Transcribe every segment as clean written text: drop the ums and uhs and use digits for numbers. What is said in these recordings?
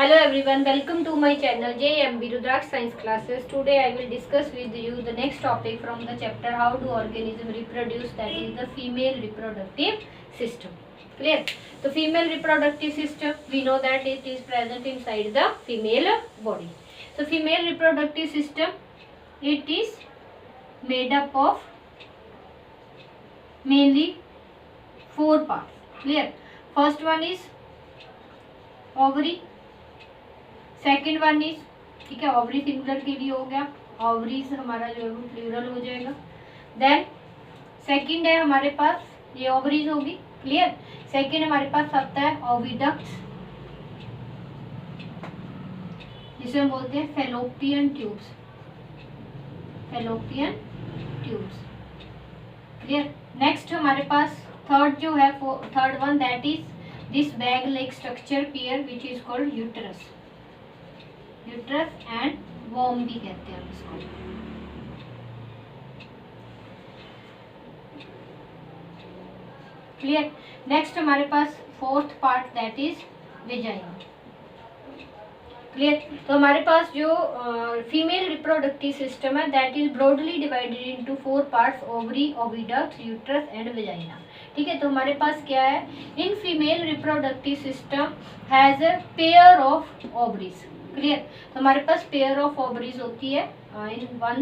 Hello everyone, welcome to my channel JMB Rudraksh Science Classes. Today I will discuss with you the next topic from the chapter How do organism reproduce, that is the female reproductive system. Clear? So female reproductive system, we know that it is present inside the female body. So female reproductive system, it is made up of mainly 4 parts. Clear? First one is ovary, second one is, ठीक है, ovary singular के लिए हो गया, ovaries हमारा जो है वो प्लूरल हो जाएगा। देन सेकेंड है हमारे पास ये ओवरीज होगी। क्लियर? सेकेंड हमारे पास आता है ओविडक्ट्स, जिसे हम बोलते हैं fallopian tubes, fallopian tubes. Clear? Next हमारे पास थर्ड जो है, third one, that is this bag like structure pair which is called uterus, uterus and वॉर्म भी कहते हैं इसको। क्लियर? नेक्स्ट हमारे पास fourth part, that is vagina. Clear? तो हमारे पास जो फीमेल रिप्रोडक्टिव सिस्टम है, that is broadly divided into 4 parts, ovary, oviduct, uterus and vagina. ठीक है, तो हमारे पास क्या है, in female reproductive system has a pair of ovaries. Clear? तो हमारे पास पेयर ऑफ ओवरीज होती है in one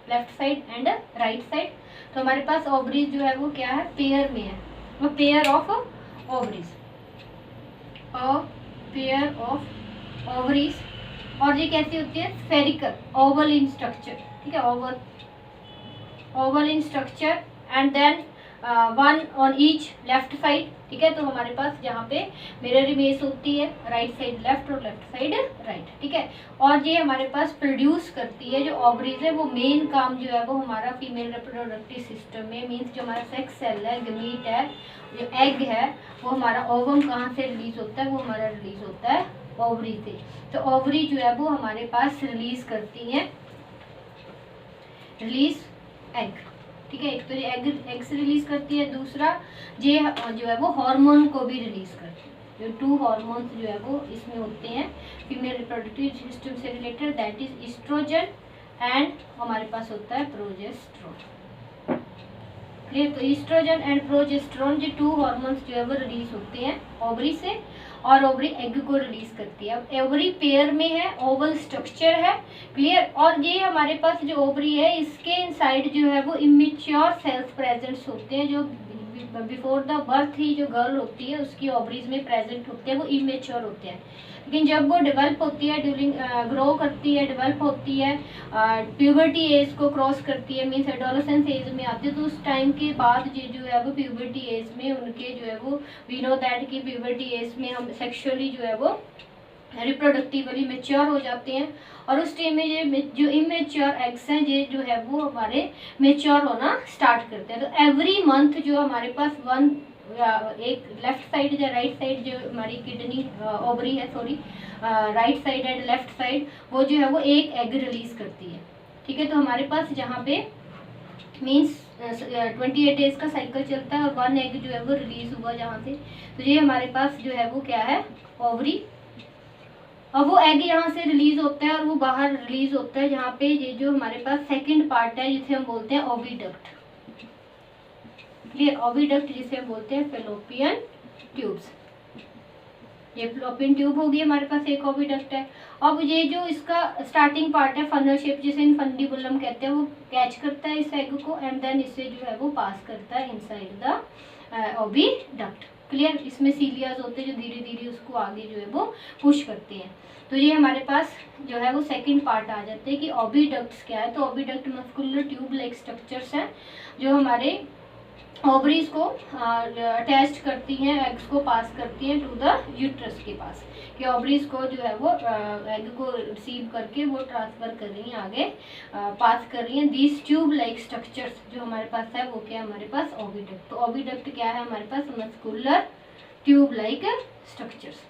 left side and right side. तो हमारे पास ओवरीज जो है वो क्या है, पेयर में है, वो pair of ovaries, pair of ovaries. और ये कैसी होती है, स्फेरिकल, ओवल इन स्ट्रक्चर। ठीक है, oval in structure and then one on each left side. ठीक है, तो हमारे पास जहाँ पे मिरर इमेज होती है, राइट साइड लेफ्ट और लेफ्ट साइड राइट। ठीक है, और ये हमारे पास प्रोड्यूस करती है जो ओवरीज है, वो मेन काम जो है वो हमारा फीमेल रिप्रोडक्टिव सिस्टम में, मीन्स जो हमारा सेक्स सेल है, गमीट है, जो एग है, वो हमारा ओवम कहाँ से रिलीज होता है, वो हमारा रिलीज होता है ओवरी से। तो ओवरी जो है वो हमारे पास रिलीज करती है, रिलीज एग। ठीक है, एक तो ये एग से रिलीज करती है, दूसरा ये जो है वो हार्मोन को भी रिलीज करती है। जो 2 हार्मोन्स जो है वो इसमें होते हैं फीमेल रिप्रोडक्टिव सिस्टम से related, that is estrogen and हमारे पास होता है प्रोजेस्टेरोन। क्लियर? तो एस्ट्रोजन एंड प्रोजेस्टेरोन, ये 2 हार्मोन्स जो है वो रिलीज होते हैं ओवरी से, और ओवरी एग को रिलीज करती है। अब ओवरी पेयर में है, ओवल स्ट्रक्चर है। क्लियर? और ये हमारे पास जो ओवरी है, इसके इनसाइड जो है वो इमेच्योर सेल्स प्रेजेंट्स होते हैं, जो बिफोर द बर्थ ही जो गर्ल होती है उसकी ओवरीज में प्रेजेंट होते हैं, वो इमेच्योर होते हैं। लेकिन जब वो डेवलप होती है, ड्यूरिंग ग्रो करती है, डेवलप होती है, प्यूबर्टी एज को क्रॉस करती है, मीन्स एडोलेसेंस एज में आती है, तो उस टाइम के बाद ये जो है वो प्यूबर्टी एज में उनके जो है वो, वी नो दैट कि प्यूबर्टी एज में हम सेक्सुअली जो है वो रिप्रोडक्टिवली मेच्योर हो जाते हैं, और उस टाइम में ये जो इमेच्योर एग्स हैं, ये जो है वो हमारे मेच्योर होना स्टार्ट करते हैं। तो एवरी मंथ जो हमारे पास एक लेफ्ट साइड या राइट साइड जो हमारी किडनी ओवरी है, sorry, right side and left side, वो जो है वो एक एग रिलीज करती है। ठीक है, तो हमारे पास जहाँ पे मीन्स 28 डेज का साइकिल चलता है, और 1 एग जो है वो रिलीज हुआ जहाँ से, तो ये हमारे पास जो है वो क्या है, ओवरी। और वो एग यहाँ से रिलीज होता है और वो बाहर रिलीज होता है जहाँ पे ये जो हमारे पास सेकंड पार्ट है, जिसे हम बोलते हैं ओविडक्ट। क्लियर? ओविडक्ट जिसे हम बोलते हैं फैलोपियन ट्यूब्स। ये फैलोपियन ट्यूब होगी हमारे पास, एक ओविडक्ट है। अब ये जो इसका स्टार्टिंग पार्ट है, फनल शेप, जिसे इनफंडिबुलम कहते हैं, वो कैच करता है इस एग को एंड देन इसे जो है वो पास करता है इनसाइड द ओविडक्ट। क्लियर? इसमें सीलियाज होते हैं जो धीरे धीरे उसको आगे जो है वो पुश करते हैं। तो ये हमारे पास जो है वो सेकंड पार्ट आ जाते हैं कि ओविडक्ट्स क्या है। तो oviduct muscular tube like structures हैं जो हमारे ओवरीज को अटैच करती हैं, एग्स को पास करती हैं टू द यूट्रस के पास, कि ओवरीज को जो है वो एग को रिसीव करके वो ट्रांसफर कर रही हैं आगे, पास कर रही हैं। दीज ट्यूब लाइक स्ट्रक्चर्स जो हमारे पास है वो क्या है, हमारे पास ओविडक्ट। तो ओविडक्ट क्या है हमारे पास, मस्कुलर ट्यूब लाइक स्ट्रक्चर्स।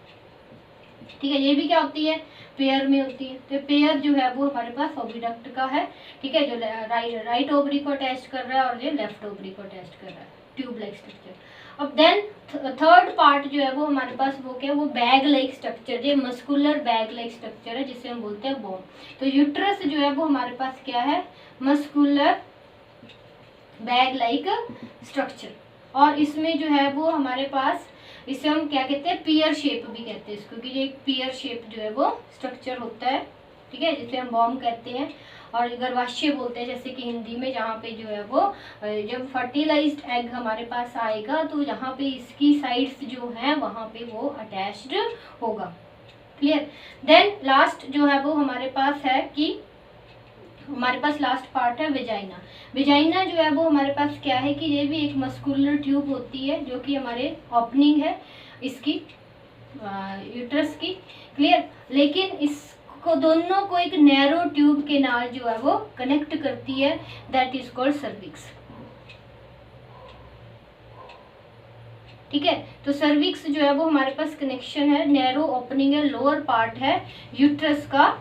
ठीक है, ये भी क्या होती है, पेयर में होती है। तो पेयर जो है वो हमारे पास ओविडक्ट का है। ठीक है, जो राइट ओवरी को अटैच कर रहा है और ये लेफ्ट ओवरी को अटैच कर रहा है, ट्यूब लाइक स्ट्रक्चर। अब देन थर्ड पार्ट जो है वो हमारे पास वो क्या है, वो बैग लाइक स्ट्रक्चर, ये मस्कुलर बैग लाइक स्ट्रक्चर है जिसे हम बोलते हैं बोन। तो यूट्रस जो है वो हमारे पास क्या है, मस्कुलर बैग लाइक स्ट्रक्चर, और इसमें जो है वो हमारे पास, इसे हम क्या कहते हैं, पियर शेप भी कहते हैं इसको, क्योंकि ये एक पियर शेप जो है वो स्ट्रक्चर होता है, ठीक है, जिसे हम बॉम्ब कहते हैं और गर्भाशय बोलते हैं जैसे कि हिंदी में, जहाँ पे जो है वो जब फर्टिलाइज्ड एग हमारे पास आएगा तो यहाँ पे इसकी साइड्स जो हैं वहाँ पे वो अटैच्ड होगा। क्लियर। देन लास्ट जो है वो हमारे पास है कि हमारे पास लास्ट पार्ट है वेजाइना। वेजाइना जो है वो हमारे पास क्या है कि ये भी एक मस्कुलर ट्यूब होती है जो कि हमारे ओपनिंग है इसकी यूट्रस की। क्लियर। लेकिन इसको दोनों को एक नैरो ट्यूब के नाल जो है वो कनेक्ट करती है, दैट इज कॉल्ड सर्विक्स। ठीक है, तो सर्विक्स जो है वो हमारे पास कनेक्शन है, नैरो ओपनिंग है, लोअर पार्ट है यूट्रस का,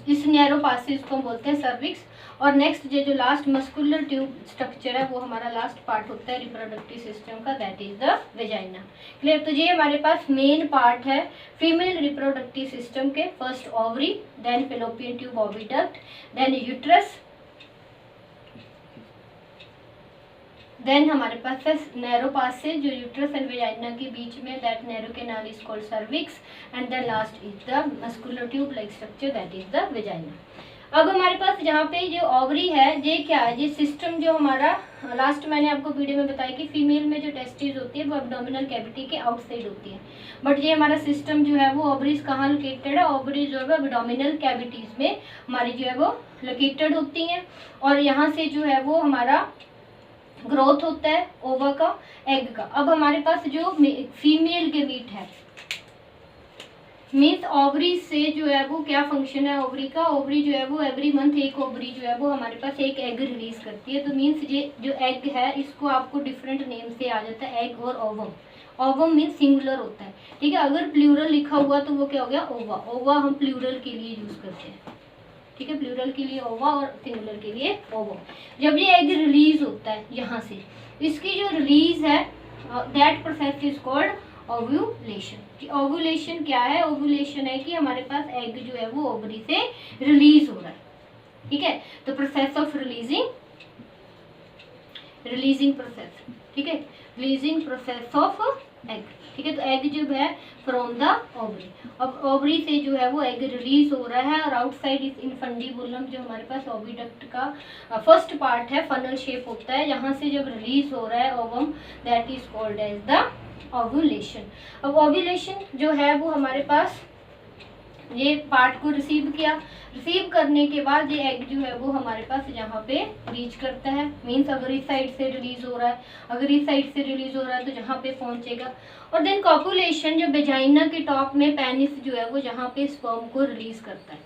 इस नैरो पासेज को हम बोलते हैं सर्विक्स। और नेक्स्ट जो लास्ट मस्कुलर ट्यूब स्ट्रक्चर है वो हमारा लास्ट पार्ट होता है रिप्रोडक्टिव सिस्टम का, that is the vagina. Clear. तो ये हमारे पास मेन पार्ट है फीमेल रिप्रोडक्टिव सिस्टम के, first ovary, then fallopian tube oviduct, then uterus, then हमारे पास है नैरो पासेज जो यूट्रस एंड वेजाइना के बीच में, that narrow canal is called cervix, and then last is the muscular tube like structure, that is the vagina. अब हमारे पास जहाँ पे जो ओवरी है, ये क्या है, ये सिस्टम जो हमारा लास्ट मैंने आपको वीडियो में बताया कि फीमेल में जो टेस्टिस होती है वो एब्डोमिनल कैविटी के आउटसाइड होती है, बट ये हमारा सिस्टम जो है वो ओवरीज कहाँ लोकेटेड है, ओवरीज जो है एब्डोमिनल कैविटीज में हमारी जो है वो लोकेटेड होती हैं, और यहाँ से जो है वो हमारा ग्रोथ होता है ओवा का, एग का। अब हमारे पास जो फीमेल के मीट है, मीन्स ओवरी से जो है वो क्या फंक्शन है ओवरी का, ओवरी जो है वो एवरी मंथ एक ओवरी जो है वो हमारे पास एक एग रिलीज करती है। तो मीन्स ये जो एग है इसको आपको डिफरेंट नेम से आ जाता है, एग और ओवम। ओवम मीन्स सिंगुलर होता है, ठीक है, अगर प्लूरल लिखा हुआ तो वो क्या हो गया, ओवा। ओवा हम प्लूरल के लिए यूज करते हैं, ठीक है, प्लूरल के लिए ओवा और सिंगुलर के लिए ओवम। जब ये एग रिलीज होता है यहाँ से, इसकी जो रिलीज है that process is called ovulation. Ovulation क्या है, ओव्यूलेशन है कि हमारे पास एग जो है वो ओवरी से रिलीज हो रहा है, ठीक है, तो प्रोसेस ऑफ रिलीजिंग प्रोसेस, ठीक है, रिलीजिंग प्रोसेस ऑफ एग, ठीक है। तो एग जो है फ्रॉम द ओवरी, अब ओवरी से जो है वो एग रिलीज हो रहा है, और आउटसाइड इस इनफंडिबुलम जो हमारे पास ओविडक्ट का फर्स्ट पार्ट है, फनल शेप होता है, यहाँ से जब रिलीज हो रहा है ovum, that is called as the ovulation. अब ओव्यूलेशन जो है वो हमारे पास ये पार्ट को रिसीव किया, रिसीव करने के बाद ये एग जो है वो हमारे पास यहाँ पे रीच करता है, मीन्स अगर इस साइड से रिलीज हो रहा है, अगर इस साइड से रिलीज हो रहा है तो जहाँ पे पहुँचेगा। और देन कॉपुलेशन जो वेजाइना के टॉप में पेनिस जो है वो जहाँ पे स्पर्म को रिलीज करता है,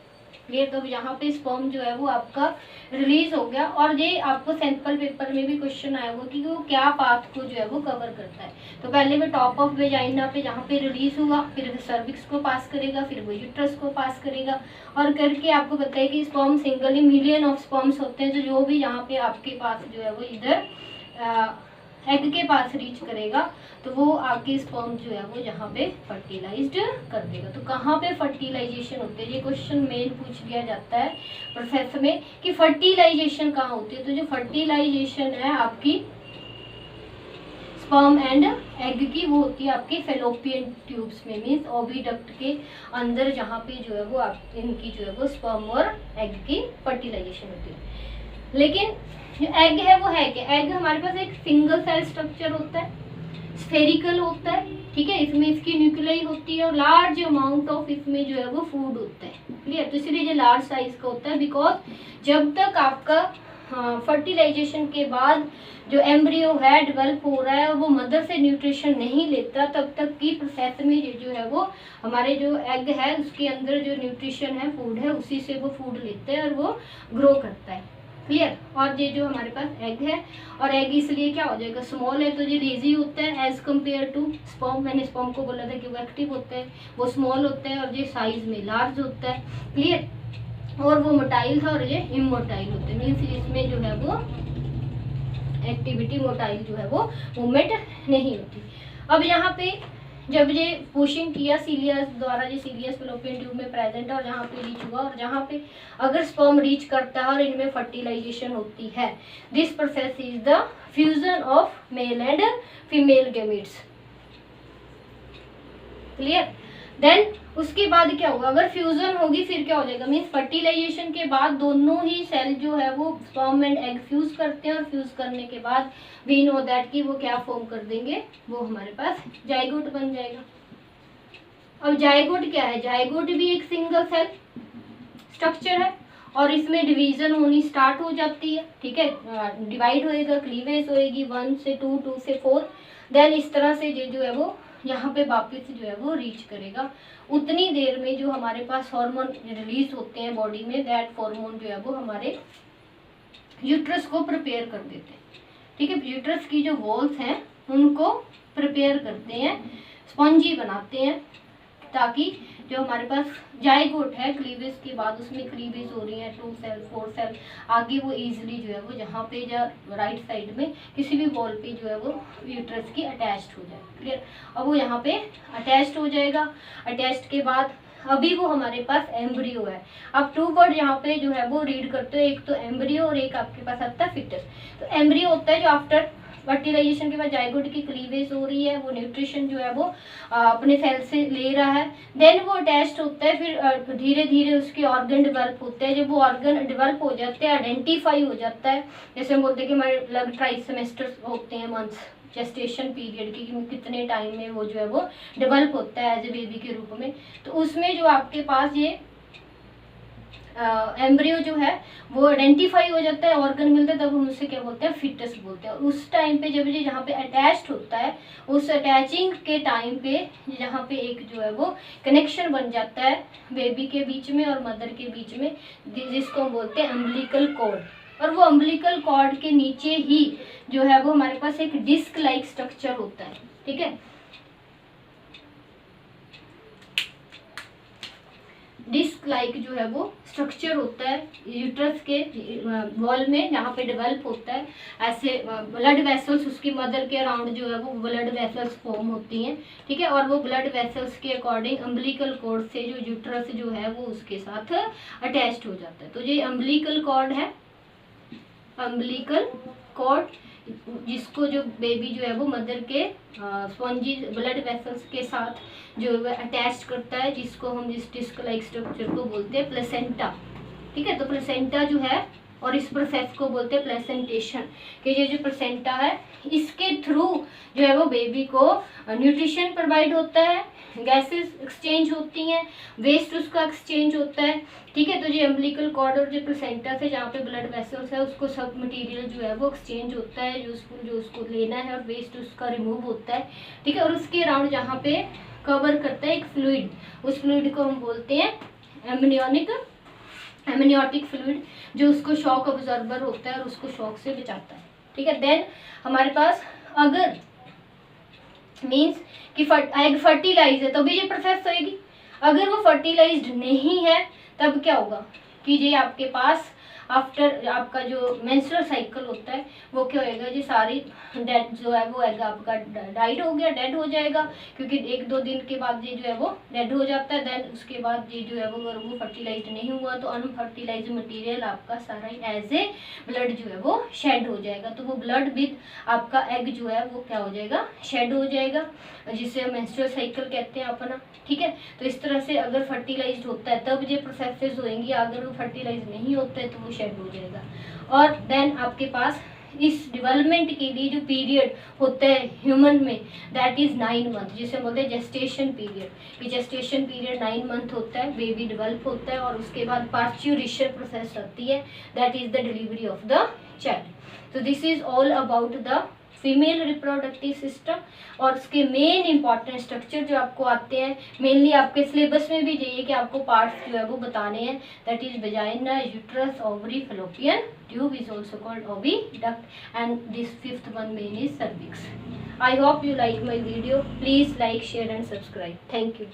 ये तो यहाँ पे स्पर्म जो है वो आपका रिलीज हो गया। और ये आपको सैंपल पेपर में भी क्वेश्चन आया हुआ कि वो क्या पाथ को जो है वो कवर करता है। तो पहले वो टॉप ऑफ वेजाइना पे जहाँ पे रिलीज हुआ, फिर सर्विक्स को पास करेगा, फिर वो यूट्रस को पास करेगा, और करके आपको बताया कि sperm singly million of sperms होते हैं, जो भी यहाँ पे आपके पास जो है वो इधर एग के पास रीच करेगा तो वो आपके स्पर्म जो है वो यहाँ पे फर्टिलाइज्ड कर देगा। तो कहाँ पे फर्टिलाइजेशन होते हैं, ये क्वेश्चन मेन पूछ लिया जाता है प्रोसेस में कि फर्टिलाइजेशन कहाँ होती है। तो जो फर्टिलाइजेशन है आपकी स्पर्म एंड एग की, वो होती है आपके फेलोपियन ट्यूब्स में, मीन्स ओविडक्ट के अंदर, जहाँ पे जो है वो आप इनकी जो है वो स्पर्म और एग की फर्टिलाइजेशन होती है। लेकिन जो एग है वो है क्या, एग हमारे पास एक सिंगल सेल स्ट्रक्चर होता है, स्फेरिकल होता है, ठीक है, इसमें इसकी न्यूक्लियाई होती है और लार्ज अमाउंट ऑफ इसमें जो है वो फूड होता है। क्लियर। तो इसलिए ये लार्ज साइज का होता है, बिकॉज जब तक आपका फर्टिलाइजेशन के बाद जो एम्ब्रियो है डेवलप हो रहा है और वो मदर से न्यूट्रिशन नहीं लेता, तब तक की प्रोसेस में ये जो है वो हमारे जो एग है उसके अंदर जो न्यूट्रिशन है, फूड है, उसी से वो फूड लेते हैं और वो ग्रो करता है। क्लियर। और ये जो हमारे पास एग है, और एग इसलिए क्या हो जाएगा, स्मॉल है, तो ये लेजी होता है एज कम्पेयर टू स्पर्म। मैंने स्पर्म को बोला था कि वो एक्टिव होता है, वो स्मॉल होता है, और ये साइज में लार्ज होता है। क्लियर। और वो मोटाइल था और ये इमोटाइल होते हैं, मीन्स इसमें जो है वो एक्टिविटी, मोटाइल जो है वो मूवमेंट नहीं होती। अब यहाँ पे जब ये पुशिंग किया सीलियस द्वारा, ये सीलियस फैलोपियन ट्यूब में प्रेजेंट है और जहाँ पे रीच हुआ, और जहाँ पे अगर स्पर्म रीच करता है और इनमें फर्टिलाइजेशन होती है, this process is the fusion of male and female gametes. Clear? Then उसके बाद क्या होगा, अगर फ्यूजन होगी फिर क्या हो जाएगा, मीन्स फर्टिलाइजेशन के बाद दोनों ही सेल जो है वो स्पर्म एंड एग फ्यूज करते हैं, और फ्यूज करने के बाद वी नो दैट कि वो क्या फॉर्म कर देंगे, वो हमारे पास जाइगोट बन जाएगा। अब जाइगोट क्या है, जाइगोट भी एक सिंगल सेल स्ट्रक्चर है और इसमें डिवीजन होनी स्टार्ट हो जाती है, ठीक है, डिवाइड होएगा, क्लीवेज होएगी 1 से 2, 2 से 4, देन इस तरह से ये जो है वो यहाँ पे वापस जो है वो रीच करेगा। उतनी देर में जो हमारे पास हार्मोन रिलीज होते हैं बॉडी में, दैट हार्मोन जो है वो हमारे यूट्रस को प्रिपेयर कर देते हैं, ठीक है, यूट्रस की जो वॉल्स हैं उनको प्रिपेयर करते हैं, स्पंजी बनाते हैं, ताकि जो हमारे पास जाइगोट है क्लीवेज के बाद उसमें क्लीवेज हो रही है 2 सेल 4 सेल, आगे वो इजीली जो है वो जहाँ पे राइट साइड में किसी भी वॉल पे जो है वो यूट्रस की अटैच्ड हो जाए। क्लियर? अब वो यहाँ पे अटैच्ड हो जाएगा। अटैच्ड के बाद अभी वो हमारे पास एम्ब्रियो है। अब 2 वर्ड यहाँ पे जो है वो रीड करते हो, एक तो एम्ब्रियो और एक आपके पास आता है फिटस। तो एम्ब्रियो होता है जो आफ्टर फर्टिलाइजेशन के बाद जाइगोट की क्लीवेज हो रही है, वो न्यूट्रिशन जो है वो अपने सेल से ले रहा है, देन वो अटैच्ड होता है, फिर धीरे धीरे उसके ऑर्गन डेवलप होते हैं। जब वो ऑर्गन डेवलप हो जाते हैं, आइडेंटिफाई हो जाता है, जैसे हम बोलते हैं कि हमारे अलग ट्राइसेमेस्टर होते हैं मंथ्स जेस्टेशन पीरियड की, कितने टाइम में वो जो है वो डेवलप होता है एज ए बेबी के रूप में, तो उसमें जो आपके पास ये एम्ब्रियो जो है वो आइडेंटिफाई हो जाता है, ऑर्गन मिलता है, तब हम उसे क्या बोलते हैं, फिटस बोलते हैं। उस टाइम पे जब ये जहाँ पे अटैच्ड होता है, उस अटैचिंग के टाइम पे जहाँ पे एक जो है वो कनेक्शन बन जाता है बेबी के बीच में और मदर के बीच में, जिसको हम बोलते हैं अम्बिलिकल कॉर्ड। और वो अम्बिलिकल कॉर्ड के नीचे ही जो है वो हमारे पास एक डिस्क लाइक स्ट्रक्चर होता है, ठीक है, डिस्क लाइक जो है वो स्ट्रक्चर होता है यूट्रस के वॉल में, जहाँ पे डेवलप होता है ऐसे ब्लड वेसल्स, उसकी मदर के अराउंड जो है वो ब्लड वेसल्स फॉर्म होती हैं, ठीक है, और वो ब्लड वेसल्स के अकॉर्डिंग अम्बिलिकल कॉर्ड से जो यूट्रस जो है वो उसके साथ अटैच्ड हो जाता है। तो ये अम्बिलिकल कॉर्ड है, अम्बिलिकल कॉर्ड, जिसको जो बेबी जो है वो मदर के स्पॉन्जी ब्लड वेसल्स के साथ जो है अटैच करता है, जिसको हम जिस डिस्क लाइक स्ट्रक्चर को बोलते हैं प्लेसेंटा, ठीक है। तो प्लेसेंटा जो है, और इस प्रोसेस को बोलते हैं प्लेसेंटेशन, कि ये जो प्लेसेंटा है इसके थ्रू जो है वो बेबी को न्यूट्रिशन प्रोवाइड होता है, गैसेस एक्सचेंज होती हैं, वेस्ट उसका एक्सचेंज होता है, ठीक है। तो ये अम्बिलिकल कॉर्ड और जो प्लेसेंटा से जहाँ पे ब्लड वेसल्स है उसको सब मटेरियल जो है वो एक्सचेंज होता है, यूजफुल जो उसको लेना है, और वेस्ट उसका रिमूव होता है, ठीक है। और उसके अराउंड जहाँ पे कवर करता है एक फ्लूइड, उस फ्लूइड को हम बोलते हैं एमनियोटिक फ्लूइड, जो उसको शॉक ऑब्जर्वर होता है और उसको शॉक से बचाता है, ठीक है। देन हमारे पास अगर मीन्स कि एग फर्टिलाइज है तभी ये प्रोसेस होएगी, अगर वो फर्टिलाइज्ड नहीं है तब क्या होगा कि ये आपके पास आफ्टर आपका जो मेंस्ट्रुअल साइकिल होता है वो क्या होएगा, ये सारी डेड जो है वो एग आपका डाइड हो गया, डेड हो जाएगा, क्योंकि 1-2 दिन के बाद ये जो है वो डेड हो जाता है। देन उसके बाद ये जो है वो अगर वो फर्टिलाइज नहीं हुआ तो अनफर्टिलाइज मटेरियल आपका सारा एज ए ब्लड जो है वो शेड हो जाएगा, तो वो ब्लड विद आपका एग जो है वो क्या हो जाएगा, शेड हो जाएगा, जिसे मेंस्ट्रुअल साइकिल कहते हैं अपना, ठीक है। तो इस तरह से अगर फर्टिलाइज्ड होता है तब ये प्रोसेसेस होंगी, अगर वो फर्टिलाइज नहीं होता है तो वो शेड हो जाएगा। और देन आपके पास इस डेवलपमेंट के लिए जो पीरियड होता है ह्यूमन में, दैट इज 9 मंथ, जिसे बोलते हैं जेस्टेशन पीरियड, कि जेस्टेशन पीरियड 9 मंथ होता है, बेबी डेवलप होता है, और उसके बाद पार्च्यूरेशन प्रोसेस आती है, that is the delivery of the child. तो this is all about the female reproductive system, और उसके मेन इंपॉर्टेंट स्ट्रक्चर जो आपको आते हैं, मेनली आपके सिलेबस में भी चाहिए कि आपको पार्ट्स जो है वो बताने हैं, that is vagina, uterus, ovary, fallopian tube is also called oviduct, and this 5th one main is cervix. I hope you like my video. Please like, share and subscribe. Thank you.